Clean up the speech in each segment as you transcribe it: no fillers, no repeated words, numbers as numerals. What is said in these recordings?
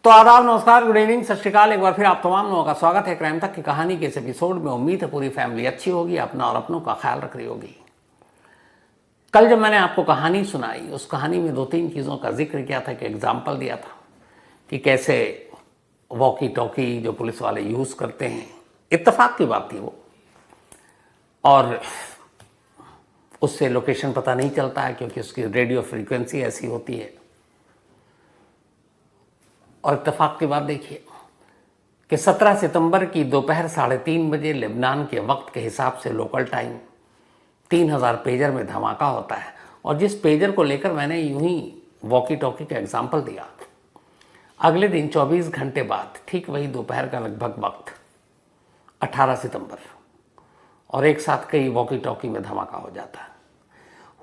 तो आदाब, नमस्कार, गुड इवनिंग, सत श्रीकाल। एक बार फिर आप तमाम लोगों का स्वागत है क्राइम तक की कहानी के इस एपिसोड में। उम्मीद है पूरी फैमिली अच्छी होगी, अपना और अपनों का ख्याल रख रही होगी। कल जब मैंने आपको कहानी सुनाई, उस कहानी में दो तीन चीज़ों का जिक्र किया था, कि एग्जाम्पल दिया था कि कैसे वॉकी टॉकी जो पुलिस वाले यूज़ करते हैं, इत्तेफाक की बात थी वो, और उससे लोकेशन पता नहीं चलता है क्योंकि उसकी रेडियो फ्रीक्वेंसी ऐसी होती है। और इत्तेफाक की बात देखिए कि 17 सितंबर की दोपहर 3:30 बजे लेबनान के वक्त के हिसाब से लोकल टाइम 3000 पेजर में धमाका होता है। और जिस पेजर को लेकर मैंने यूं ही वॉकी टॉकी का एग्जाम्पल दिया, अगले दिन 24 घंटे बाद ठीक वही दोपहर का लगभग वक्त 18 सितंबर, और एक साथ कई वॉकी टॉकी में धमाका हो जाता है।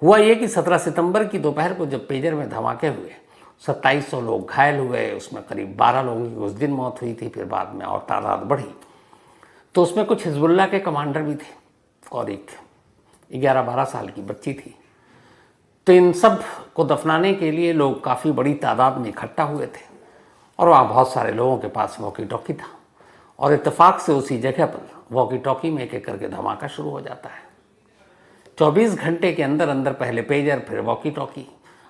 हुआ ये कि 17 सितंबर की दोपहर को जब पेजर में धमाके हुए, 2700 लोग घायल हुए। उसमें करीब 12 लोगों की उस दिन मौत हुई थी, फिर बाद में और तादाद बढ़ी। तो उसमें कुछ हिजबुल्लाह के कमांडर भी थे और एक 11-12 साल की बच्ची थी। तो इन सब को दफनाने के लिए लोग काफ़ी बड़ी तादाद में इकट्ठा हुए थे और वहाँ बहुत सारे लोगों के पास वॉकी टॉकी था। और इत्तेफाक से उसी जगह पर वॉकी टॉकी में एक एक करके धमाका शुरू हो जाता है। 24 घंटे के अंदर अंदर पहले पेजर, फिर वॉकी टॉकी।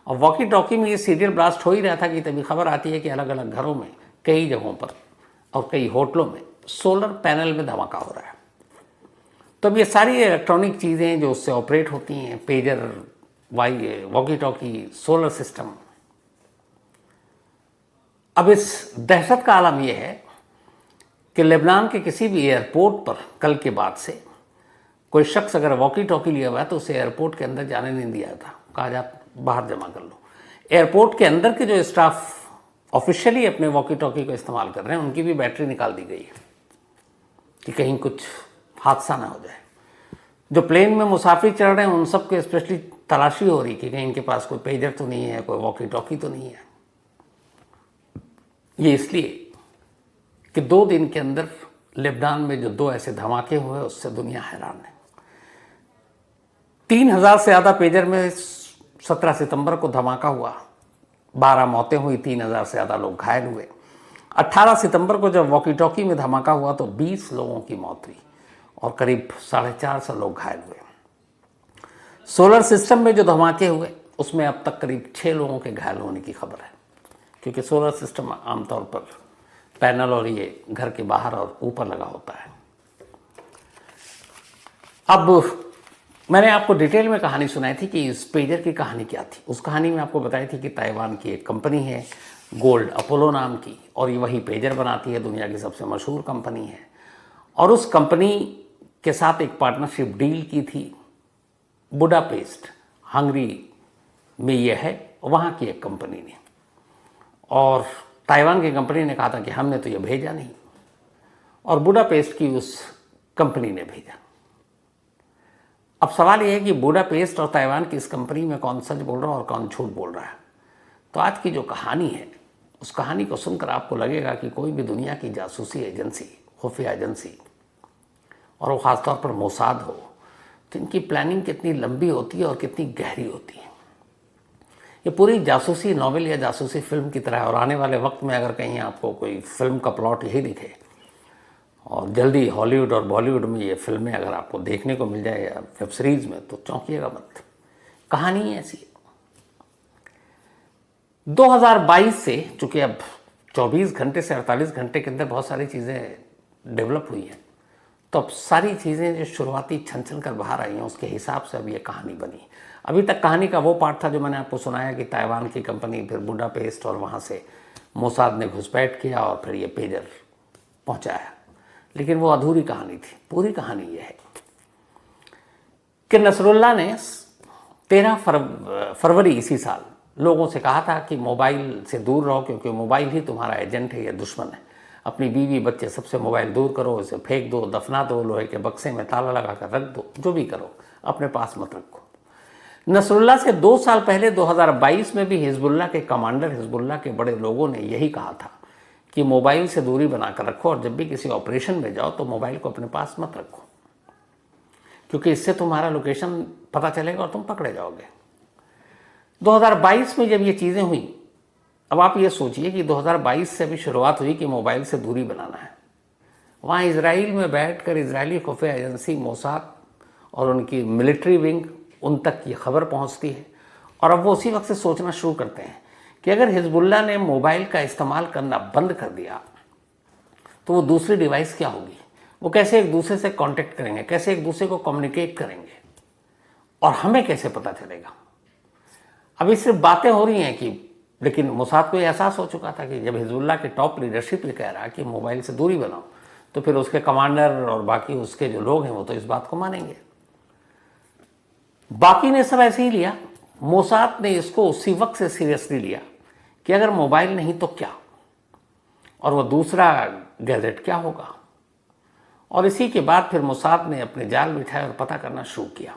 और वॉकी टॉकी में ये सीरियल ब्लास्ट हो ही रहा था कि तभी खबर आती है कि अलग अलग घरों में, कई जगहों पर और कई होटलों में सोलर पैनल में धमाका हो रहा है। तो अब ये सारी इलेक्ट्रॉनिक चीज़ें जो उससे ऑपरेट होती हैं, pager, walkie talkie, solar system. अब इस दहशत का आलम यह है कि लेबनान के किसी भी एयरपोर्ट पर कल के बाद से कोई शख्स अगर वॉकी टॉकी लिया हुआ है तो उसे एयरपोर्ट के अंदर जाने नहीं दिया था। कहा जाता बाहर जमा कर लो। एयरपोर्ट के अंदर के जो स्टाफ ऑफिशियली अपने वॉकी टॉकी को इस्तेमाल कर रहे हैं, उनकी भी बैटरी निकाल दी गई है कि कहीं कुछ हादसा ना हो जाए। जो प्लेन में मुसाफिर चढ़ रहे हैं उन सबको स्पेशली तलाशी हो रही कि कहीं इनके पास कोई पेजर तो नहीं है, कोई वॉकी टॉकी तो नहीं है। ये इसलिए कि 2 दिन के अंदर लेबनान में जो 2 ऐसे धमाके हुए, उससे दुनिया हैरान है। 3000 से ज़्यादा पेजर में 17 सितंबर को धमाका हुआ, 12 मौतें हुई, 3000 से ज़्यादा लोग घायल हुए। 18 सितंबर को जब वॉकी टॉकी में धमाका हुआ तो 20 लोगों की मौत हुई और करीब 450 लोग घायल हुए। सोलर सिस्टम में जो धमाके हुए उसमें अब तक करीब 6 लोगों के घायल होने की खबर है, क्योंकि सोलर सिस्टम आमतौर पर पैनल और ये घर के बाहर और ऊपर लगा होता है। अब मैंने आपको डिटेल में कहानी सुनाई थी कि इस पेजर की कहानी क्या थी। उस कहानी में आपको बताई थी कि ताइवान की एक कंपनी है गोल्ड अपोलो नाम की, और ये वही पेजर बनाती है, दुनिया की सबसे मशहूर कंपनी है। और उस कंपनी के साथ एक पार्टनरशिप डील की थी बुडापेस्ट, हंगरी में ये है, वहाँ की एक कंपनी ने। और ताइवान की कंपनी ने कहा था कि हमने तो ये भेजा नहीं, और बुडापेस्ट की उस कंपनी ने भेजा। अब सवाल यह है कि बुडापेस्ट और ताइवान की इस कंपनी में कौन सच बोल रहा है और कौन झूठ बोल रहा है। तो आज की जो कहानी है, उस कहानी को सुनकर आपको लगेगा कि कोई भी दुनिया की जासूसी एजेंसी, खुफिया एजेंसी, और वो ख़ासतौर पर मोसाद हो, तो इनकी प्लानिंग कितनी लंबी होती है और कितनी गहरी होती है। ये पूरी जासूसी नॉवेल या जासूसी फिल्म की तरह है। और आने वाले वक्त में अगर कहीं आपको कोई फिल्म का प्लॉट यही दिखे, और जल्दी हॉलीवुड और बॉलीवुड में ये फिल्में अगर आपको देखने को मिल जाए या वेब सीरीज़ में, तो चौंकिएगा मत। कहानी ऐसी है। 2022 से, चूँकि अब 24 घंटे से 48 घंटे के अंदर बहुत सारी चीज़ें डेवलप हुई हैं, तो अब सारी चीज़ें जो शुरुआती छन कर बाहर आई हैं, उसके हिसाब से अब ये कहानी बनी। अभी तक कहानी का वो पार्ट था जो मैंने आपको सुनाया कि ताइवान की कंपनी, फिर बुडापेस्ट, और वहाँ से मोसाद ने घुसपैठ किया और फिर ये पेजर पहुँचाया। लेकिन वो अधूरी कहानी थी। पूरी कहानी ये है कि नसरुल्लाह ने 13 फरवरी इसी साल लोगों से कहा था कि मोबाइल से दूर रहो, क्योंकि मोबाइल ही तुम्हारा एजेंट है या दुश्मन है। अपनी बीवी बच्चे सबसे मोबाइल दूर करो, इसे फेंक दो, दफना दो, लोहे के बक्से में ताला लगा कर रख दो, जो भी करो, अपने पास मत रखो। नसरुल्लाह से 2 साल पहले 2022 में भी हिजबुल्लाह के कमांडर, हिजबुल्लाह के बड़े लोगों ने यही कहा था कि मोबाइल से दूरी बनाकर रखो, और जब भी किसी ऑपरेशन में जाओ तो मोबाइल को अपने पास मत रखो, क्योंकि इससे तुम्हारा लोकेशन पता चलेगा और तुम पकड़े जाओगे। 2022 में जब ये चीज़ें हुई अब आप ये सोचिए कि 2022 से अभी शुरुआत हुई कि मोबाइल से दूरी बनाना है। वहाँ इजराइल में बैठकर इजरायली खुफिया एजेंसी मोसाद और उनकी मिलिट्री विंग उन तक ये खबर पहुँचती है, और अब वो उसी वक्त से सोचना शुरू करते हैं कि अगर हिजबुल्लाह ने मोबाइल का इस्तेमाल करना बंद कर दिया तो वो दूसरी डिवाइस क्या होगी, वो कैसे एक दूसरे से कांटेक्ट करेंगे, कैसे एक दूसरे को कम्युनिकेट करेंगे, और हमें कैसे पता चलेगा। अभी सिर्फ बातें हो रही हैं कि, लेकिन मोसाद को ये एहसास हो चुका था कि जब हिजबुल्लाह के टॉप लीडरशिप ये कह रहा है कि मोबाइल से दूरी बनाओ, तो फिर उसके कमांडर और बाकी उसके जो लोग हैं वो तो इस बात को मानेंगे। बाकी ने सब ऐसे ही लिया, मोसाद ने इसको उसी वक्त से सीरियसली लिया कि अगर मोबाइल नहीं तो क्या, और वो दूसरा गैजेट क्या होगा। और इसी के बाद फिर मोसाद ने अपने जाल बिछाए और पता करना शुरू किया।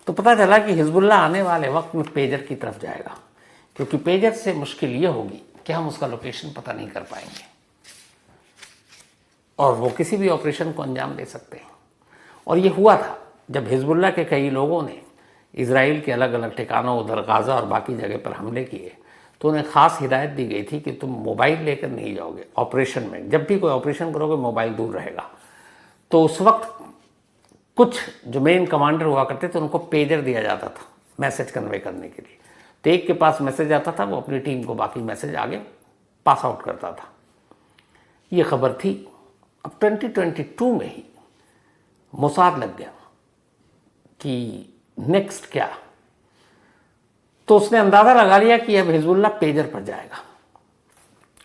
तो पता चला कि हिजबुल्लाह आने वाले वक्त में पेजर की तरफ जाएगा, क्योंकि पेजर से मुश्किल ये होगी कि हम उसका लोकेशन पता नहीं कर पाएंगे और वो किसी भी ऑपरेशन को अंजाम दे सकते हैं। और ये हुआ था जब हिजबुल्लाह के कई लोगों ने इजराइल के अलग अलग ठिकानों, उधर गाज़ा और बाकी जगह पर हमले किए, तो उन्हें ख़ास हिदायत दी गई थी कि तुम मोबाइल लेकर नहीं जाओगे ऑपरेशन में, जब भी कोई ऑपरेशन करोगे मोबाइल दूर रहेगा। तो उस वक्त कुछ जो मेन कमांडर हुआ करते थे उनको पेजर दिया जाता था मैसेज कन्वे करने के लिए। तो एक के पास मैसेज आता था, वो अपनी टीम को बाकी मैसेज आगे पास आउट करता था। ये खबर थी। अब 2022 में ही मोसाद लग गया कि नेक्स्ट क्या, तो उसने अंदाज़ा लगा लिया कि अब हिजबुल्लाह पेजर पर जाएगा।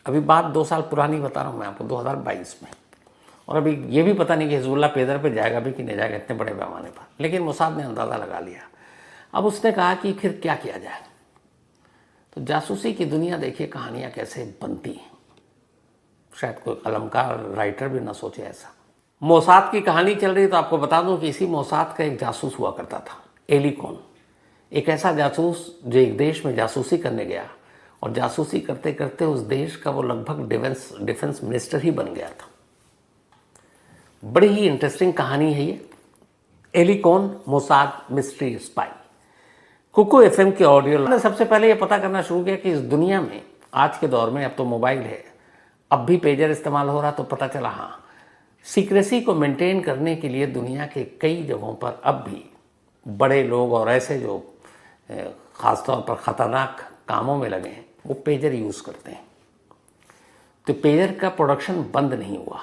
अभी बात 2 साल पुरानी बता रहा हूँ मैं आपको, 2022 में, और अभी ये भी पता नहीं कि हिजबुल्लाह पेजर पर जाएगा भी कि नहीं जाएगा इतने बड़े पैमाने पर, लेकिन मोसाद ने अंदाज़ा लगा लिया। अब उसने कहा कि फिर क्या किया जाए। तो जासूसी की दुनिया देखिए कहानियाँ कैसे बनती हैं, शायद कोई कलमकार राइटर भी ना सोचे ऐसा। मोसाद की कहानी चल रही, तो आपको बता दूं कि इसी मोसाद का एक जासूस हुआ करता था, एली कॉन, एक ऐसा जासूस जो एक देश में जासूसी करने गया और जासूसी करते करते उस देश का वो लगभग डिफेंस मिनिस्टर ही बन गया था। बड़ी ही इंटरेस्टिंग कहानी है ये, Eli Cohen Mossad mystery spy. Kuku FM के ऑडियो ने सबसे पहले ये पता करना शुरू किया कि इस दुनिया में आज के दौर में, अब तो मोबाइल है, अब भी पेजर इस्तेमाल हो रहा, तो पता चला हाँ, सीक्रेसी को मेंटेन करने के लिए दुनिया के कई जगहों पर अब भी बड़े लोग और ऐसे जो ख़ासतौर पर ख़तरनाक कामों में लगे हैं वो पेजर यूज़ करते हैं। तो पेजर का प्रोडक्शन बंद नहीं हुआ।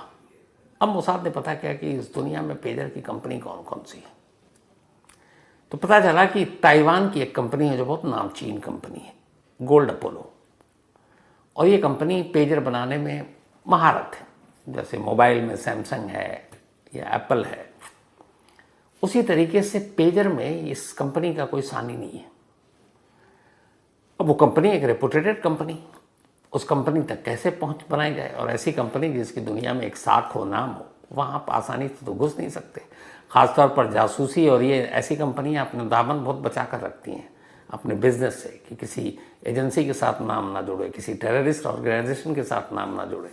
अब मोसाद ने पता किया कि इस दुनिया में पेजर की कंपनी कौन कौन सी है। तो पता चला कि ताइवान की एक कंपनी है जो बहुत नामचीन कंपनी है, गोल्ड अपोलो, और ये कंपनी पेजर बनाने में महारत है। जैसे मोबाइल में सैमसंग है या एप्पल है, उसी तरीके से पेजर में इस कंपनी का कोई सानी नहीं है। अब वो कंपनी एक रेपुटेटेड कंपनी, उस कंपनी तक कैसे पहुंच बनाई जाए, और ऐसी कंपनी जिसकी दुनिया में एक साख हो, नाम हो, वहाँ आप आसानी से तो घुस नहीं सकते। ख़ासतौर पर जासूसी और ये ऐसी कंपनियाँ अपने दामन बहुत बचा कर रखती हैं अपने बिजनेस से, कि किसी एजेंसी के साथ नाम ना जुड़े, किसी टेररिस्ट ऑर्गेनाइजेशन के साथ नाम ना जुड़े।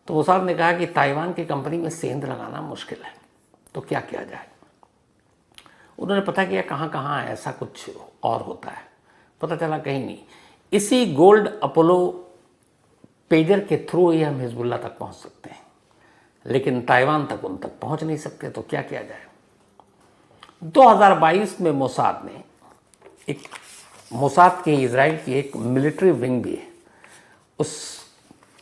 तो वो साहब ने कहा कि ताइवान की कंपनी में सेंध लगाना मुश्किल है, तो क्या किया जाए। उन्होंने पता किया कहाँ कहाँ ऐसा कुछ और होता है, पता चला कहीं नहीं। इसी गोल्ड अपोलो पेजर के थ्रू ही हम हिजबुल्लाह तक पहुँच सकते हैं, लेकिन ताइवान तक उन तक पहुँच नहीं सकते, तो क्या किया जाए। 2022 में मोसाद ने एक, मोसाद की इजराइल की एक मिलिट्री विंग भी है, उस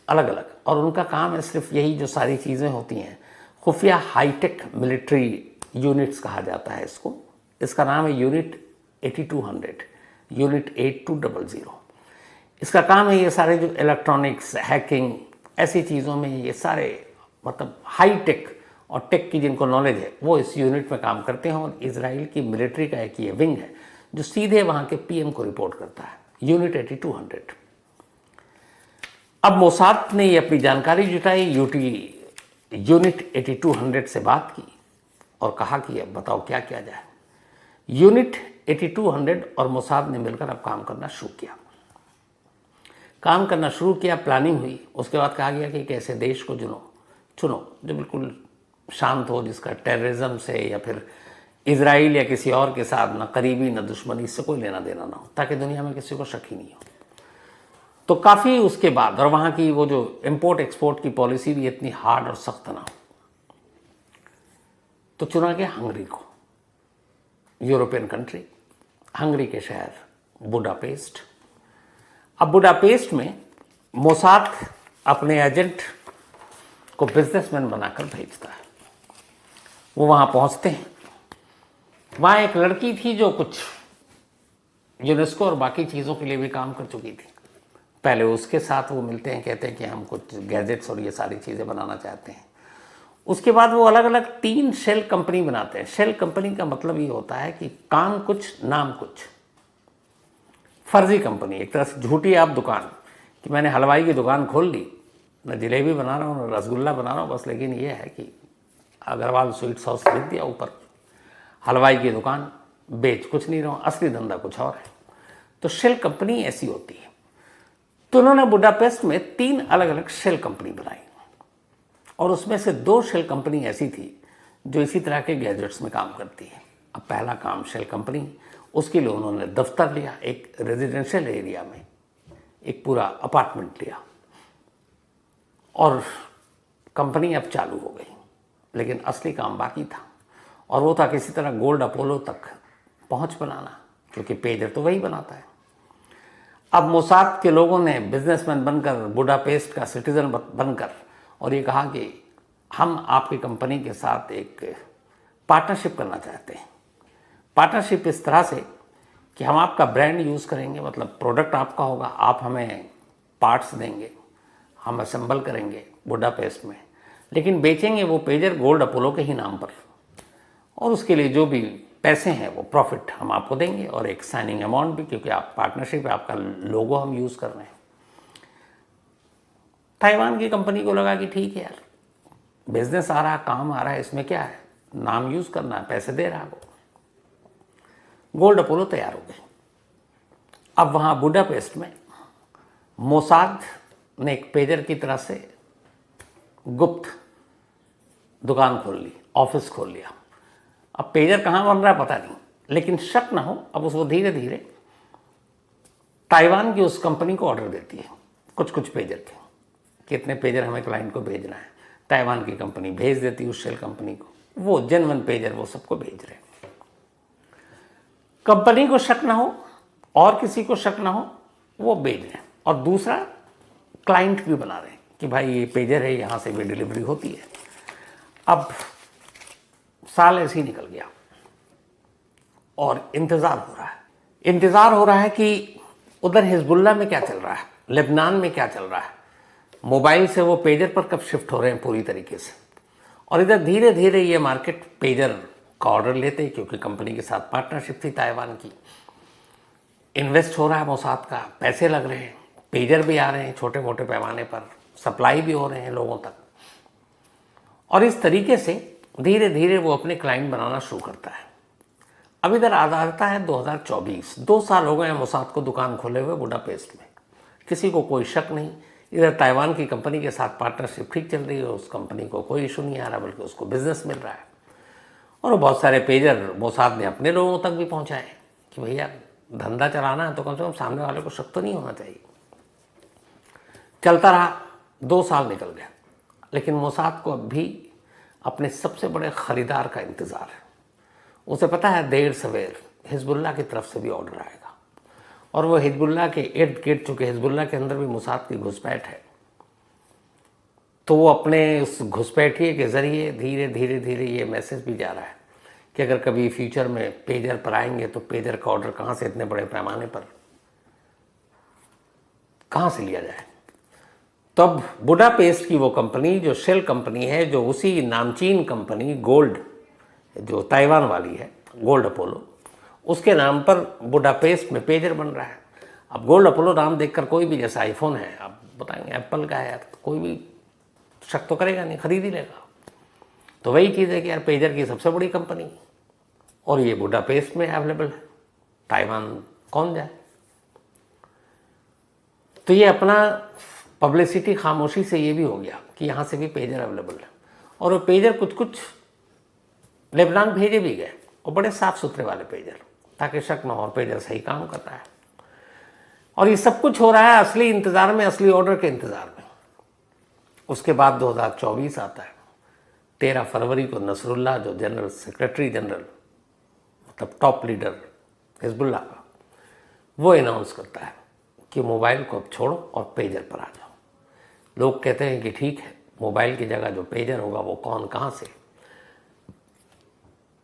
अलग अलग, और उनका काम है सिर्फ यही जो सारी चीज़ें होती हैं, खुफिया हाईटेक मिलिट्री यूनिट्स कहा जाता है इसको। इसका नाम है यूनिट 8200, यूनिट 8200। इसका काम है ये सारे जो इलेक्ट्रॉनिक्स, हैकिंग, ऐसी चीज़ों में ये सारे मतलब हाई टेक और टेक की जिनको नॉलेज है वो इस यूनिट में काम करते हैं। और इजराइल की मिलिट्री का एक ये विंग है जो सीधे वहाँ के पीएम को रिपोर्ट करता है, यूनिट 8200। अब मोसाद ने ये अपनी जानकारी जुटाई, यूनिट 8200 से बात की और कहा कि अब बताओ क्या किया जाए। यूनिट 8200 और मोसाद ने मिलकर अब काम करना शुरू किया। प्लानिंग हुई। उसके बाद कहा गया कि कैसे देश को चुनो जो बिल्कुल शांत हो, जिसका टेररिज्म से या फिर इजराइल या किसी और के साथ ना करीबी ना दुश्मनी, इससे कोई लेना देना ना हो, ताकि दुनिया में किसी को शक ही नहीं हो। तो काफ़ी उसके बाद, और वहाँ की वो जो इम्पोर्ट एक्सपोर्ट की पॉलिसी भी इतनी हार्ड और सख्त ना हो, तो चुना गया हंगरी को, यूरोपियन कंट्री। हंगरी के शहर बुडापेस्ट। अब बुडापेस्ट में मोसाद अपने एजेंट को बिजनेसमैन बनाकर भेजता है। वो वहाँ पहुँचते हैं। वहाँ एक लड़की थी जो कुछ यूनेस्को और बाकी चीज़ों के लिए भी काम कर चुकी थी। पहले उसके साथ वो मिलते हैं, कहते हैं कि हम कुछ गैजेट्स और ये सारी चीज़ें बनाना चाहते हैं। उसके बाद वो अलग अलग 3 शेल कंपनी बनाते हैं। शेल कंपनी का मतलब ये होता है कि काम कुछ नाम कुछ, फर्जी कंपनी, एक तरह से झूठी आप दुकान, कि मैंने हलवाई की दुकान खोल ली, मैं जलेबी बना रहा हूँ, रसगुल्ला बना रहा हूँ बस, लेकिन ये है कि अग्रवाल स्वीट सॉस लिख दिया ऊपर, हलवाई की दुकान, बेच कुछ नहीं रहा हूँ, असली धंधा कुछ और है। तो शेल कंपनी ऐसी होती है। तो उन्होंने बुडापेस्ट में 3 अलग अलग शेल कंपनी बनाई, और उसमें से 2 शेल कंपनी ऐसी थी जो इसी तरह के गैजेट्स में काम करती है। अब पहला काम शेल कंपनी, उसके लिए उन्होंने दफ्तर लिया, एक रेजिडेंशियल एरिया में एक पूरा अपार्टमेंट लिया, और कंपनी अब चालू हो गई। लेकिन असली काम बाकी था, और वो था किसी तरह गोल्ड अपोलो तक पहुंच बनाना, क्योंकि पेजर तो वही बनाता है। अब मोसाद के लोगों ने बिजनेसमैन बनकर, बुडापेस्ट का सिटीजन बनकर, और ये कहा कि हम आपकी कंपनी के साथ एक पार्टनरशिप करना चाहते हैं। पार्टनरशिप इस तरह से कि हम आपका ब्रांड यूज़ करेंगे, मतलब प्रोडक्ट आपका होगा, आप हमें पार्ट्स देंगे, हम असेंबल करेंगे बुडापेस्ट में, लेकिन बेचेंगे वो पेजर गोल्ड अपोलो के ही नाम पर, और उसके लिए जो भी पैसे हैं वो प्रॉफिट हम आपको देंगे, और एक साइनिंग अमाउंट भी, क्योंकि आप पार्टनरशिप है, आपका लोगो हम यूज़ कर रहे हैं। ताइवान की कंपनी को लगा कि ठीक है यार, बिजनेस आ रहा है, काम आ रहा है, इसमें क्या है, नाम यूज़ करना है, पैसे दे रहा है वो। गोल्ड अपोलो तैयार हो गए। अब वहाँ बुडापेस्ट में मोसाद ने एक पेजर की तरह से गुप्त दुकान खोल ली, ऑफिस खोल लिया। अब पेजर कहाँ बन रहा है पता नहीं, लेकिन शक ना हो, अब उसको धीरे धीरे ताइवान की उस कंपनी को ऑर्डर देती है कुछ कुछ पेजर के, कितने पेजर हमें क्लाइंट को भेजना है। ताइवान की कंपनी भेज देती है उस शेल कंपनी को, वो जेन्युइन पेजर वो सबको भेज रहे हैं। कंपनी को शक ना हो और किसी को शक ना हो, वो भेज रहे हैं। और दूसरा, क्लाइंट भी बना रहे हैं कि भाई ये पेजर है, यहाँ से भी डिलीवरी होती है। अब साल ऐसे ही निकल गया और इंतज़ार हो रहा है कि उधर हिजबुल्लाह में क्या चल रहा है, लेबनान में क्या चल रहा है। मोबाइल से वो पेजर पर कब शिफ्ट हो रहे हैं पूरी तरीके से, और इधर धीरे धीरे ये मार्केट पेजर का ऑर्डर लेते हैं, क्योंकि कंपनी के साथ पार्टनरशिप थी ताइवान की। इन्वेस्ट हो रहा है मोसाद का, पैसे लग रहे हैं, पेजर भी आ रहे हैं छोटे मोटे पैमाने पर, सप्लाई भी हो रहे हैं लोगों तक, और इस तरीके से धीरे धीरे वो अपने क्लाइंट बनाना शुरू करता है। अब इधर आ जाता है 2024, 2 साल हो गए हैं मोसाद को दुकान खोले हुए बुडापेस्ट में। किसी को कोई शक नहीं, इधर ताइवान की कंपनी के साथ पार्टनरशिप ठीक चल रही है, उस कंपनी को कोई इशू नहीं आ रहा, बल्कि उसको बिजनेस मिल रहा है। और बहुत सारे पेजर मोसाद ने अपने लोगों तक भी पहुंचाए कि भैया धंधा चलाना है तो कम से कम सामने वाले को शक तो नहीं होना चाहिए। चलता रहा, 2 साल निकल गया, लेकिन मोसाद को अब भी अपने सबसे बड़े ख़रीदार का इंतज़ार है। उसे पता है देर सवेर हिजबुल्लाह की तरफ से भी ऑर्डर आएगा, और वो हिजबुल्लाह के इर्द गिर्द, चूँकि हिजबुल्लाह के अंदर भी मोसाद की घुसपैठ है, तो वो अपने उस घुसपैठिए के ज़रिए धीरे धीरे धीरे ये मैसेज भी जा रहा है कि अगर कभी फ्यूचर में पेजर पर आएंगे तो पेजर का ऑर्डर कहाँ से इतने बड़े पैमाने पर कहाँ से लिया जाए। तब बुडापेस्ट की वो कंपनी जो शेल कंपनी है, जो उसी नामचीन कंपनी गोल्ड, जो ताइवान वाली है गोल्ड अपोलो, उसके नाम पर बुडापेस्ट में पेजर बन रहा है। अब गोल्ड अपोलो नाम देखकर कोई भी, जैसा आईफोन है, आप बताएंगे एप्पल का है, तो कोई भी शक तो करेगा नहीं, खरीद ही लेगा। तो वही चीज़ है कि यार पेजर की सबसे बड़ी कंपनी, और ये बुडापेस्ट में अवेलेबल है, ताइवान कौन जाए। तो ये अपना पब्लिसिटी खामोशी से ये भी हो गया कि यहाँ से भी पेजर अवेलेबल है, और वो पेजर कुछ कुछ लेबनान भेजे भी गए, और बड़े साफ़ सुथरे वाले पेजर, ताकि शक न हो और पेजर सही काम करता है। और ये सब कुछ हो रहा है असली इंतज़ार में, असली ऑर्डर के इंतज़ार में। उसके बाद 2024 आता है। 13 फरवरी को नसरुल्लाह, जो जनरल सेक्रेटरी जनरल, मतलब टॉप लीडर हिजबुल्लाह का, वो अनाउंस करता है कि मोबाइल को अब छोड़ो और पेजर पर आ जाओ। लोग कहते हैं कि ठीक है, मोबाइल की जगह जो पेजर होगा वो कौन कहाँ से।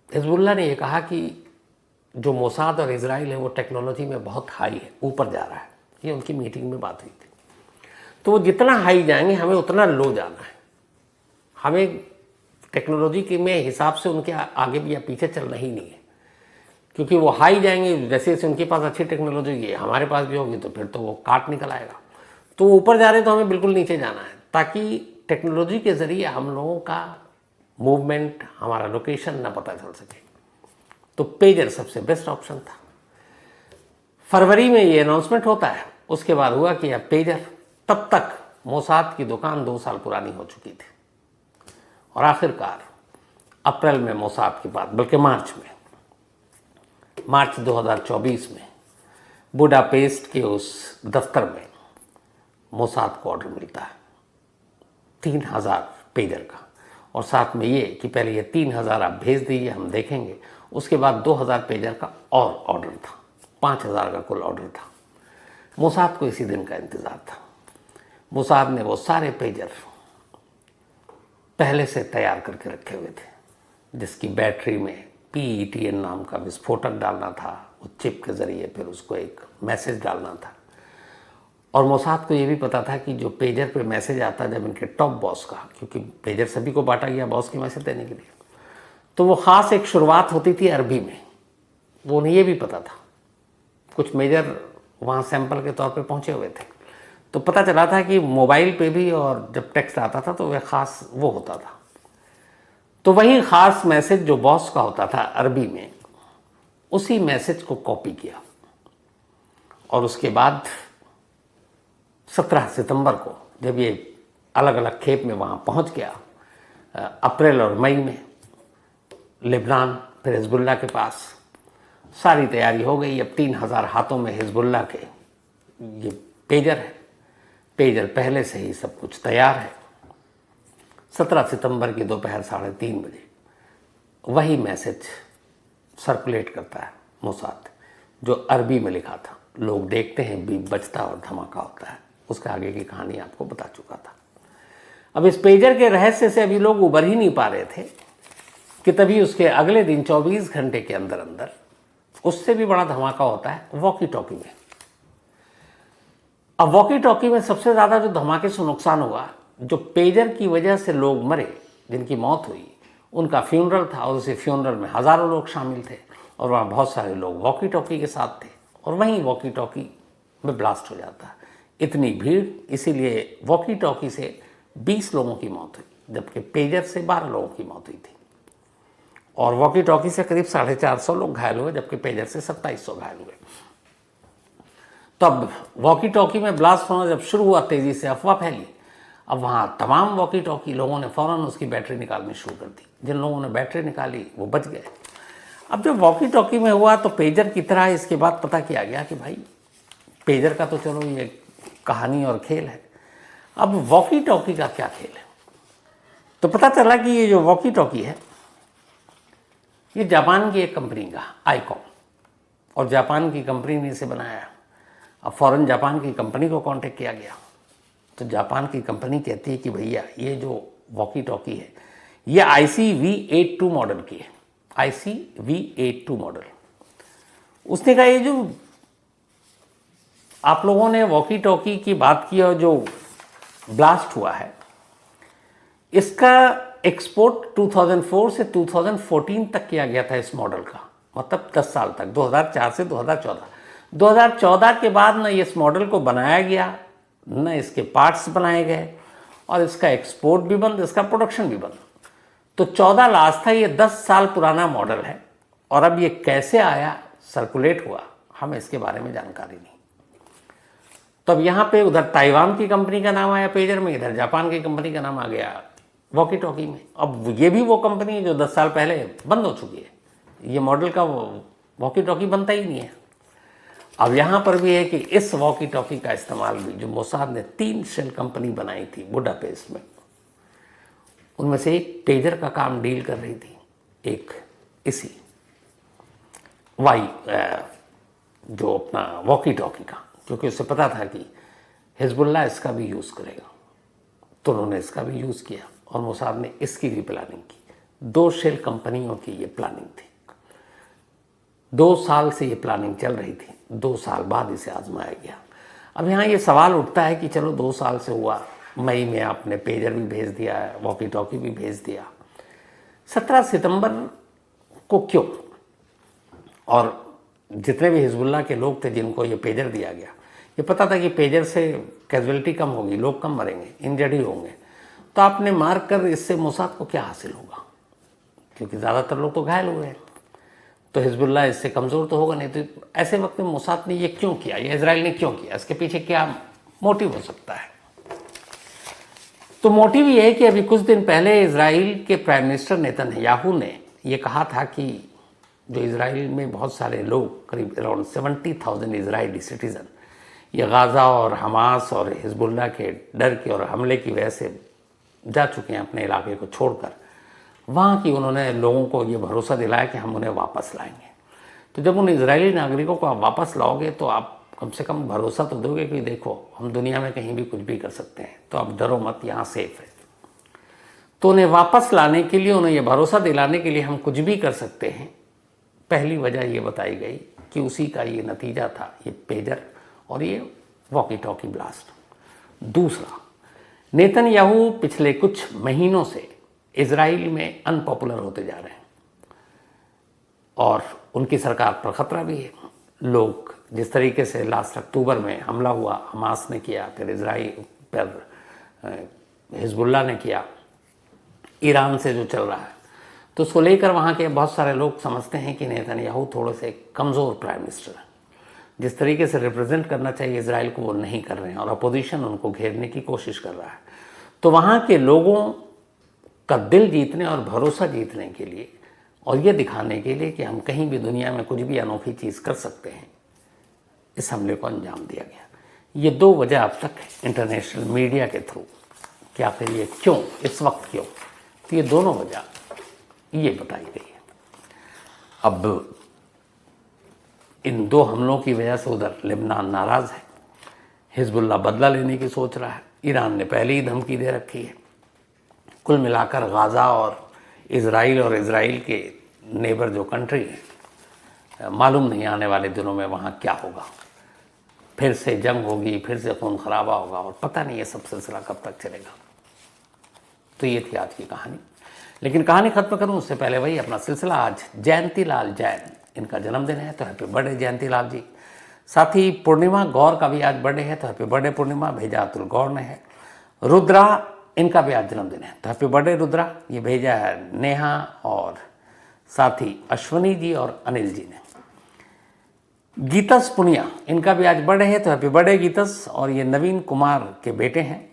हिजबुल्लाह ने ये कहा कि जो मोसाद और इजराइल है वो टेक्नोलॉजी में बहुत हाई है, ऊपर जा रहा है। ये उनकी मीटिंग में बात हुई थी। तो वो जितना हाई जाएंगे हमें उतना लो जाना है। हमें टेक्नोलॉजी के में हिसाब से उनके आगे भी या पीछे चलना ही नहीं है, क्योंकि वो हाई जाएंगे, जैसे जैसे उनके पास अच्छी टेक्नोलॉजी है हमारे पास भी होगी तो फिर तो वो काट निकल आएगा। तो ऊपर जा रहे तो हमें बिल्कुल नीचे जाना है, ताकि टेक्नोलॉजी के ज़रिए हम लोगों का मूवमेंट, हमारा लोकेशन ना पता चल सके। तो पेजर सबसे बेस्ट ऑप्शन था। फरवरी में ये अनाउंसमेंट होता है। उसके बाद हुआ कि अब पेजर, तब तक मोसाद की दुकान 2 साल पुरानी हो चुकी थी। और आखिरकार अप्रैल में मोसाद की बात, बल्कि मार्च 2024 में बुडापेस्ट के उस दफ्तर में मोसाद को ऑर्डर मिलता है 3000 पेजर का, और साथ में ये कि पहले ये 3000 आप भेज दीजिए, हम देखेंगे। उसके बाद 2000 पेजर का और ऑर्डर था, 5000 का कुल ऑर्डर था। मोसाद को इसी दिन का इंतज़ार था। मोसाद ने वो सारे पेजर पहले से तैयार करके रखे हुए थे, जिसकी बैटरी में PETN नाम का विस्फोटक डालना था, उस चिप के ज़रिए फिर उसको एक मैसेज डालना था। और मोसाद को ये भी पता था कि जो पेजर पे मैसेज आता जब इनके टॉप बॉस का, क्योंकि पेजर सभी को बांटा गया बॉस की मैसेज देने के लिए, तो वो ख़ास एक शुरुआत होती थी अरबी में। वो उन्हें ये भी पता था, कुछ मेजर वहाँ सैंपल के तौर पे पहुँचे हुए थे, तो पता चला था कि मोबाइल पे भी और जब टेक्स्ट आता था तो वह ख़ास वो होता था। तो वही ख़ास मैसेज जो बॉस का होता था अरबी में, उसी मैसेज को कॉपी किया। और उसके बाद 17 सितंबर को जब ये अलग अलग खेप में वहाँ पहुँच गया, अप्रैल और मई में लेबनान, फिर हिजबुल्लाह के पास, सारी तैयारी हो गई। अब 3000 हाथों में हिजबुल्लाह के ये पेजर है। पेजर पहले से ही सब कुछ तैयार है। 17 सितंबर की दोपहर 3:30 बजे वही मैसेज सर्कुलेट करता है मोसाद, जो अरबी में लिखा था। लोग देखते हैं, बीप बजता और धमाका होता है। उसके आगे की कहानी आपको बता चुका था। अब इस पेजर के रहस्य से अभी लोग उबर ही नहीं पा रहे थे कि तभी उसके अगले दिन 24 घंटे के अंदर अंदर उससे भी बड़ा धमाका होता है वॉकी टॉकी में। अब वॉकी टॉकी में सबसे ज़्यादा जो धमाके से नुकसान हुआ, जो पेजर की वजह से लोग मरे, जिनकी मौत हुई, उनका फ्यूनरल था और उसी फ्यूनरल में हज़ारों लोग शामिल थे और वहाँ बहुत सारे लोग वॉकी टॉकी के साथ थे और वहीं वॉकी टॉकी में ब्लास्ट हो जाता है। इतनी भीड़, इसीलिए वॉकी टॉकी से 20 लोगों की मौत हुई, जबकि पेजर से 12 लोगों की मौत हुई थी। और वॉकी टॉकी से करीब 450 लोग घायल हुए, जबकि पेजर से 2700 घायल हुए। तब वॉकी टॉकी में ब्लास्ट होना जब शुरू हुआ, तेज़ी से अफवाह फैली। अब वहाँ तमाम वॉकी टॉकी लोगों ने फ़ौरन उसकी बैटरी निकालनी शुरू कर दी। जिन लोगों ने बैटरी निकाली वो बच गए। अब जब वॉकी टॉकी में हुआ तो पेजर की तरह इसके बाद पता किया गया कि भाई पेजर का तो चलो ये कहानी और खेल है, अब वॉकी टॉकी का क्या खेल है। तो पता चला कि ये जो वॉकी टॉकी है ये जापान की एक कंपनी का आईकॉम, और जापान की कंपनी ने इसे बनाया। अब फ़ौरन जापान की कंपनी को कांटेक्ट किया गया तो जापान की कंपनी कहती है कि भैया ये जो वॉकी टॉकी है ये ICV82 मॉडल की है, ICV82 मॉडल। उसने कहा ये जो आप लोगों ने वॉकी टॉकी की बात की और जो ब्लास्ट हुआ है, इसका एक्सपोर्ट 2004 से 2014 तक किया गया था इस मॉडल का, मतलब 10 साल तक, 2004 से 2014। 2014 के बाद न इस मॉडल को बनाया गया, न इसके पार्ट्स बनाए गए, और इसका एक्सपोर्ट भी बंद, इसका प्रोडक्शन भी बंद। तो 14 लास्ट था, ये 10 साल पुराना मॉडल है। और अब ये कैसे आया, सर्कुलेट हुआ, हमें इसके बारे में जानकारी नहीं। तो अब यहाँ पे उधर ताइवान की कंपनी का नाम आया पेजर में, इधर जापान की कंपनी का नाम आ गया वॉकी टॉकी में। अब ये भी वो कंपनी है जो 10 साल पहले बंद हो चुकी है। ये मॉडल का वॉकी टॉकी बनता ही नहीं है। अब यहाँ पर भी है कि इस वॉकी टॉकी का इस्तेमाल भी जो मोसाद ने 3 शेल कंपनी बनाई थी बुडापेस्ट में, उनमें से एक पेजर का काम डील कर रही थी, एक इसी जो अपना वॉकी टॉकी का, क्योंकि उसे पता था कि हिजबुल्लाह इसका भी यूज़ करेगा, तो उन्होंने इसका भी यूज़ किया और मोसाद ने इसकी भी प्लानिंग की। 2 शेल कंपनियों की ये प्लानिंग थी। 2 साल से ये प्लानिंग चल रही थी, 2 साल बाद इसे आजमाया गया। अब यहाँ ये सवाल उठता है कि चलो 2 साल से हुआ, मई में आपने पेजर भी भेज दिया है, वॉकी टॉकी भी भेज दिया, 17 सितंबर को क्यों? और जितने भी हिजबुल्लाह के लोग थे जिनको ये पेजर दिया गया, ये पता था कि पेजर से कैजुअलिटी कम होगी, लोग कम मरेंगे, इंजर्ड ही होंगे, तो आपने मार कर इससे मोसाद को क्या हासिल होगा? क्योंकि ज़्यादातर लोग तो घायल हुए हैं, तो हिजबुल्लाह इससे कमज़ोर तो होगा नहीं। तो ऐसे वक्त में मोसाद ने ये क्यों किया, ये इजराइल ने क्यों किया, इसके पीछे क्या मोटिव हो सकता है? तो मोटिव ये है कि अभी कुछ दिन पहले इजराइल के प्राइम मिनिस्टर नेतन्याहू ने ये कहा था कि जो इजराइल में बहुत सारे लोग, करीब अराउंड 70,000 इजरायली सिटीज़न, ये गाज़ा और हमास और हिजबुल्लाह के डर के और हमले की वजह से जा चुके हैं अपने इलाके को छोड़कर। वहाँ की उन्होंने लोगों को ये भरोसा दिलाया कि हम उन्हें वापस लाएंगे। तो जब उन इजरायली नागरिकों को आप वापस लाओगे तो आप कम से कम भरोसा तो दोगे कि देखो हम दुनिया में कहीं भी कुछ भी कर सकते हैं, तो आप डरो मत, यहाँ सेफ है। तो उन्हें वापस लाने के लिए, उन्हें ये भरोसा दिलाने के लिए हम कुछ भी कर सकते हैं, पहली वजह ये बताई गई कि उसी का ये नतीजा था, ये पेजर और ये वॉकी टॉकी ब्लास्ट। दूसरा, नेतन्याहू पिछले कुछ महीनों से इजराइल में अनपॉपुलर होते जा रहे हैं और उनकी सरकार पर ख़तरा भी है। लोग जिस तरीके से लास्ट अक्टूबर में हमला हुआ, हमास ने किया, फिर इजराइल पर हिजबुल्लाह ने किया, ईरान से जो चल रहा है, तो उसको लेकर वहाँ के बहुत सारे लोग समझते हैं कि नेतन्याहू थोड़े से कमज़ोर प्राइम मिनिस्टर हैं। जिस तरीके से रिप्रेजेंट करना चाहिए इजराइल को वो नहीं कर रहे हैं और अपोजिशन उनको घेरने की कोशिश कर रहा है। तो वहाँ के लोगों का दिल जीतने और भरोसा जीतने के लिए और ये दिखाने के लिए कि हम कहीं भी दुनिया में कुछ भी अनोखी चीज़ कर सकते हैं, इस हमले को अंजाम दिया गया। ये 2 वजह अब तक इंटरनेशनल मीडिया के थ्रू कि आखिर ये क्यों, इस वक्त क्यों, तो ये दोनों वजह ये बताई गई है। अब इन 2 हमलों की वजह से उधर लेबनान नाराज़ है, हिजबुल्लाह बदला लेने की सोच रहा है, ईरान ने पहले ही धमकी दे रखी है। कुल मिलाकर गाज़ा और इजराइल के नेबर जो कंट्री है, मालूम नहीं आने वाले दिनों में वहाँ क्या होगा, फिर से जंग होगी, फिर से खून खराबा होगा और पता नहीं ये सब सिलसिला कब तक चलेगा। तो ये थी आज की कहानी। लेकिन कहानी ख़त्म करूँ उससे पहले वही अपना सिलसिला, आज जयंतीलाल जैन, इनका जन्मदिन है, तो हैप्पी बर्थडे जयंतीलाल जी। साथ ही पूर्णिमा गौर का भी आज बर्थडे है, तो हैप्पी बर्थडे पूर्णिमा, भेजा अतुल गौर ने है। रुद्रा, इनका भी आज जन्मदिन है, तो हैप्पी बर्थडे रुद्रा, ये भेजा है नेहा और साथ ही अश्वनी जी और अनिल जी ने। गीतस पुनिया, इनका भी आज बर्थडे है, तो हैप्पी बर्थडे गीतस, और ये नवीन कुमार के बेटे हैं।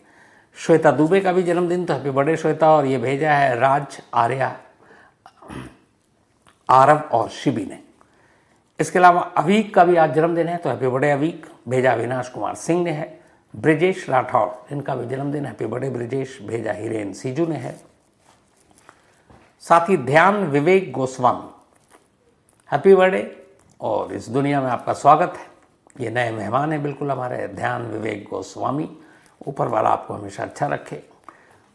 श्वेता दुबे का भी जन्मदिन, तो हैप्पी बर्थडे श्वेता, और ये भेजा है राज, आर्या, आरव और शिबी ने। इसके अलावा अवीक का भी आज जन्मदिन है, तो हैप्पी बर्थडे अवीक, भेजा अविनाश कुमार सिंह ने है। ब्रिजेश राठौड़, इनका भी जन्मदिन, हैप्पी बर्थडे ब्रिजेश, भेजा हिरेन सीजू ने है। साथ ही ध्यान विवेक गोस्वामी, हैप्पी बर्थडे, और इस दुनिया में आपका स्वागत है। ये नए मेहमान हैं बिल्कुल हमारे, ध्यान विवेक गोस्वामी, ऊपर वाला आपको हमेशा अच्छा रखे।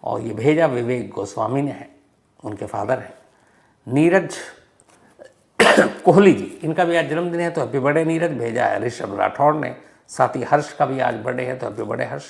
और ये भेजा विवेक गोस्वामी ने है, उनके फादर हैं। नीरज कोहली जी, इनका भी आज जन्मदिन है, तो हैप्पी बर्थडे नीरज, भेजा है ऋषभ राठौड़ ने। साथ ही हर्ष का भी आज बर्थडे है, तो हैप्पी बर्थडे हर्ष।